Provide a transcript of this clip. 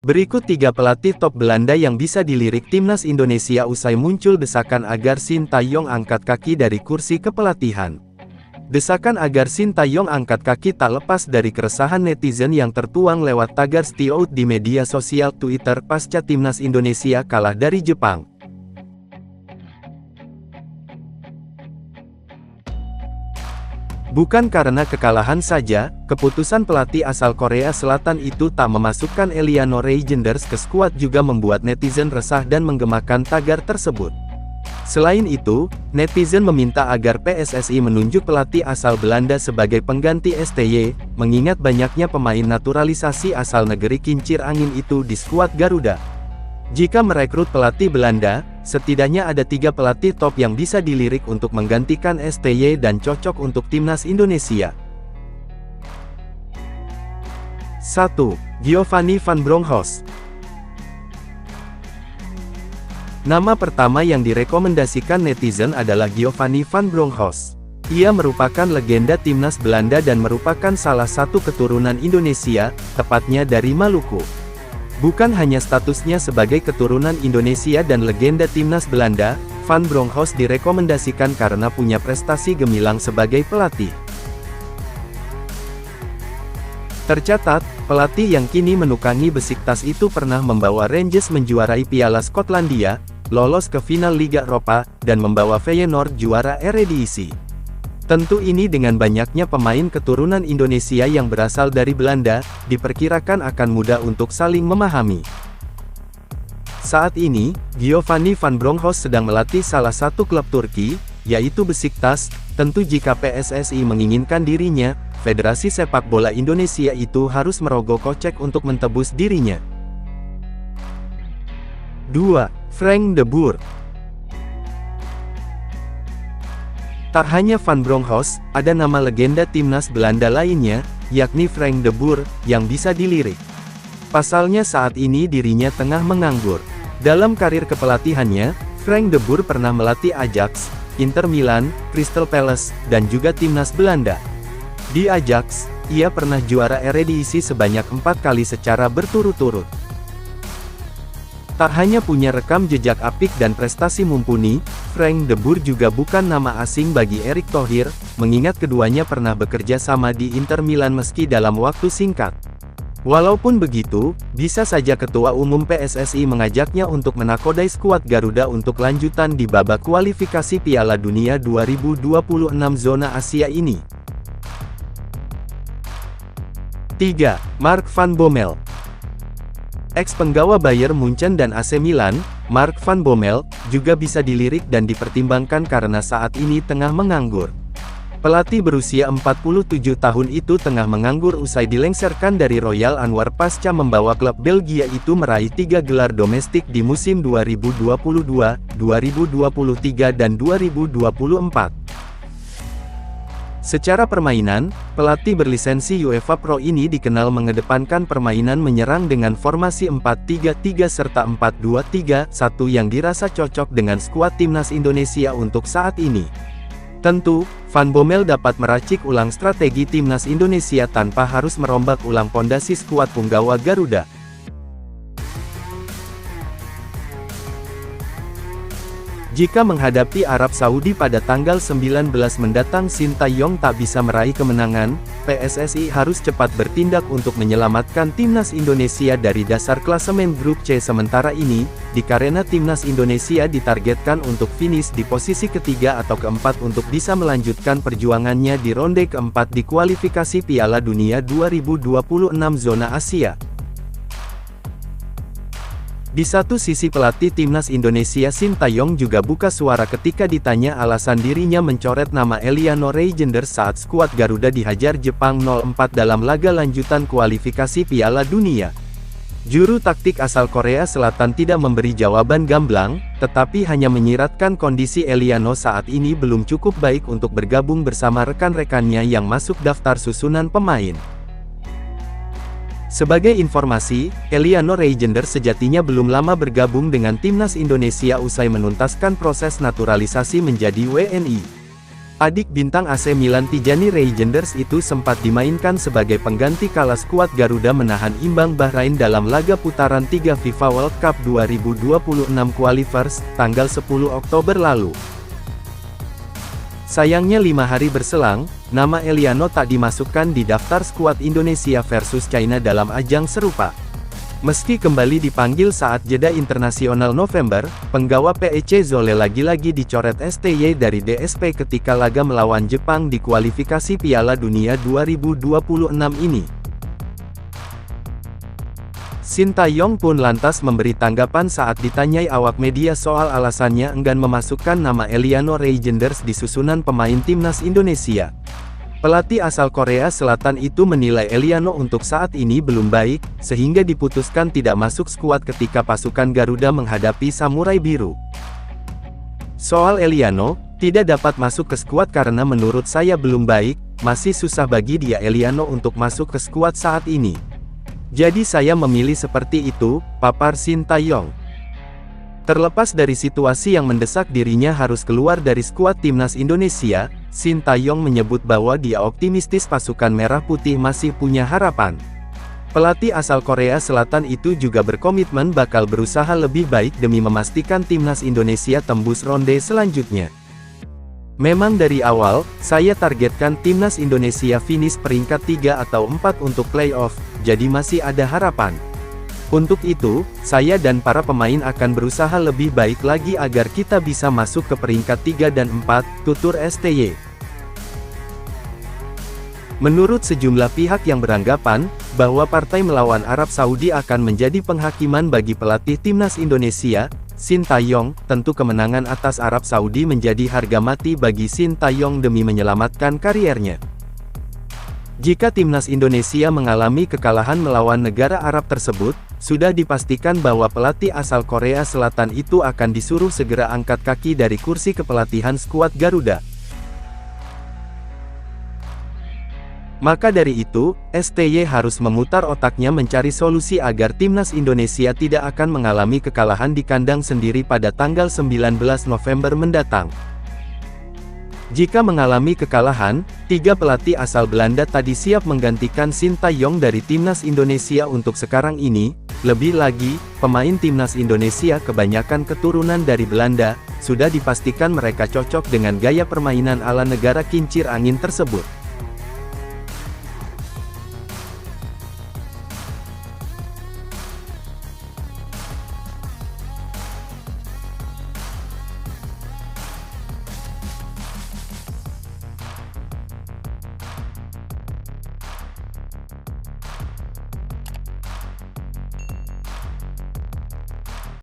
Berikut 3 pelatih top Belanda yang bisa dilirik timnas Indonesia usai muncul desakan agar Sintayong angkat kaki dari kursi kepelatihan. Desakan agar Sintayong angkat kaki tak lepas dari keresahan netizen yang tertuang lewat tagar Stay-out di media sosial Twitter pasca timnas Indonesia kalah dari Jepang. Bukan karena kekalahan saja, keputusan pelatih asal Korea Selatan itu tak memasukkan Eliano Reijenders ke skuad juga membuat netizen resah dan menggemakan tagar tersebut. Selain itu, netizen meminta agar PSSI menunjuk pelatih asal Belanda sebagai pengganti STY, mengingat banyaknya pemain naturalisasi asal negeri kincir angin itu di skuad Garuda. Jika merekrut pelatih Belanda, setidaknya ada 3 pelatih top yang bisa dilirik untuk menggantikan STY dan cocok untuk timnas Indonesia. 1. Giovanni van Bronckhorst. Nama pertama yang direkomendasikan netizen adalah Giovanni van Bronckhorst. Ia merupakan legenda timnas Belanda dan merupakan salah satu keturunan Indonesia, tepatnya dari Maluku. Bukan hanya statusnya sebagai keturunan Indonesia dan legenda timnas Belanda, Van Bronckhorst direkomendasikan karena punya prestasi gemilang sebagai pelatih. Tercatat, pelatih yang kini menukangi Besiktas itu pernah membawa Rangers menjuarai Piala Skotlandia, lolos ke final Liga Eropa, dan membawa Feyenoord juara Eredivisie. Tentu ini dengan banyaknya pemain keturunan Indonesia yang berasal dari Belanda, diperkirakan akan mudah untuk saling memahami. Saat ini, Giovanni van Bronckhorst sedang melatih salah satu klub Turki, yaitu Besiktas. Tentu jika PSSI menginginkan dirinya, Federasi Sepak Bola Indonesia itu harus merogoh kocek untuk mentebus dirinya. 2. Frank de Boer. Tak hanya Van Bronckhorst, ada nama legenda timnas Belanda lainnya, yakni Frank de Boer, yang bisa dilirik. Pasalnya saat ini dirinya tengah menganggur. Dalam karir kepelatihannya, Frank de Boer pernah melatih Ajax, Inter Milan, Crystal Palace, dan juga timnas Belanda. Di Ajax, ia pernah juara Eredivisie sebanyak 4 kali secara berturut-turut. Tak hanya punya rekam jejak apik dan prestasi mumpuni, Frank de Boer juga bukan nama asing bagi Erick Thohir, mengingat keduanya pernah bekerja sama di Inter Milan meski dalam waktu singkat. Walaupun begitu, bisa saja Ketua Umum PSSI mengajaknya untuk menakodai skuad Garuda untuk lanjutan di babak kualifikasi Piala Dunia 2026 zona Asia ini. 3. Mark van Bommel. Ex-penggawa Bayern Munchen dan AC Milan, Mark van Bommel, juga bisa dilirik dan dipertimbangkan karena saat ini tengah menganggur. Pelatih berusia 47 tahun itu tengah menganggur usai dilengsarkan dari Royal Anwar pasca membawa klub Belgia itu meraih 3 gelar domestik di musim 2022, 2023 dan 2024. Secara permainan, pelatih berlisensi UEFA Pro ini dikenal mengedepankan permainan menyerang dengan formasi 4-3-3 serta 4-2-3-1 yang dirasa cocok dengan skuad timnas Indonesia untuk saat ini. Tentu, Van Bommel dapat meracik ulang strategi timnas Indonesia tanpa harus merombak ulang pondasi skuad punggawa Garuda. Jika menghadapi Arab Saudi pada tanggal 19 mendatang Sintayong tak bisa meraih kemenangan, PSSI harus cepat bertindak untuk menyelamatkan timnas Indonesia dari dasar klasemen grup C sementara ini, karena timnas Indonesia ditargetkan untuk finish di posisi ketiga atau keempat untuk bisa melanjutkan perjuangannya di ronde keempat di kualifikasi Piala Dunia 2026 zona Asia. Di satu sisi pelatih timnas Indonesia Sintayong juga buka suara ketika ditanya alasan dirinya mencoret nama Eliano Reijenders saat skuad Garuda dihajar Jepang 0-4 dalam laga lanjutan kualifikasi Piala Dunia. Juru taktik asal Korea Selatan tidak memberi jawaban gamblang, tetapi hanya menyiratkan kondisi Eliano saat ini belum cukup baik untuk bergabung bersama rekan-rekannya yang masuk daftar susunan pemain. Sebagai informasi, Eliano Reijenders sejatinya belum lama bergabung dengan timnas Indonesia usai menuntaskan proses naturalisasi menjadi WNI. Adik bintang AC Milan Tijani Reijenders itu sempat dimainkan sebagai pengganti kala skuad Garuda menahan imbang Bahrain dalam laga putaran 3 FIFA World Cup 2026 Qualifiers, tanggal 10 Oktober lalu. Sayangnya 5 hari berselang, nama Eliano tak dimasukkan di daftar skuad Indonesia versus China dalam ajang serupa. Meski kembali dipanggil saat jeda internasional November, penggawa PEC Zole lagi-lagi dicoret STY dari DSP ketika laga melawan Jepang di kualifikasi Piala Dunia 2026 ini. Sintayong pun lantas memberi tanggapan saat ditanyai awak media soal alasannya enggan memasukkan nama Eliano Reijenders di susunan pemain timnas Indonesia. Pelatih asal Korea Selatan itu menilai Eliano untuk saat ini belum baik, sehingga diputuskan tidak masuk skuad ketika pasukan Garuda menghadapi Samurai Biru. Soal Eliano, tidak dapat masuk ke skuad karena menurut saya belum baik, masih susah bagi dia Eliano untuk masuk ke skuad saat ini. Jadi saya memilih seperti itu, papar Sintayong. Terlepas dari situasi yang mendesak dirinya harus keluar dari skuad timnas Indonesia, Sintayong menyebut bahwa dia optimistis pasukan merah putih masih punya harapan. Pelatih asal Korea Selatan itu juga berkomitmen bakal berusaha lebih baik demi memastikan timnas Indonesia tembus ronde selanjutnya. Memang dari awal, saya targetkan timnas Indonesia finish peringkat 3 atau 4 untuk playoff, jadi masih ada harapan. Untuk itu, saya dan para pemain akan berusaha lebih baik lagi agar kita bisa masuk ke peringkat 3 dan 4, tutur STY. Menurut sejumlah pihak yang beranggapan, bahwa partai melawan Arab Saudi akan menjadi penghakiman bagi pelatih timnas Indonesia, Sintayong, tentu kemenangan atas Arab Saudi menjadi harga mati bagi Sintayong demi menyelamatkan kariernya. Jika timnas Indonesia mengalami kekalahan melawan negara Arab tersebut, sudah dipastikan bahwa pelatih asal Korea Selatan itu akan disuruh segera angkat kaki dari kursi kepelatihan skuad Garuda. Maka dari itu, STY harus memutar otaknya mencari solusi agar timnas Indonesia tidak akan mengalami kekalahan di kandang sendiri pada tanggal 19 November mendatang. Jika mengalami kekalahan, 3 pelatih asal Belanda tadi siap menggantikan Sintayong dari timnas Indonesia untuk sekarang ini. Lebih lagi, pemain timnas Indonesia kebanyakan keturunan dari Belanda, sudah dipastikan mereka cocok dengan gaya permainan ala negara kincir angin tersebut.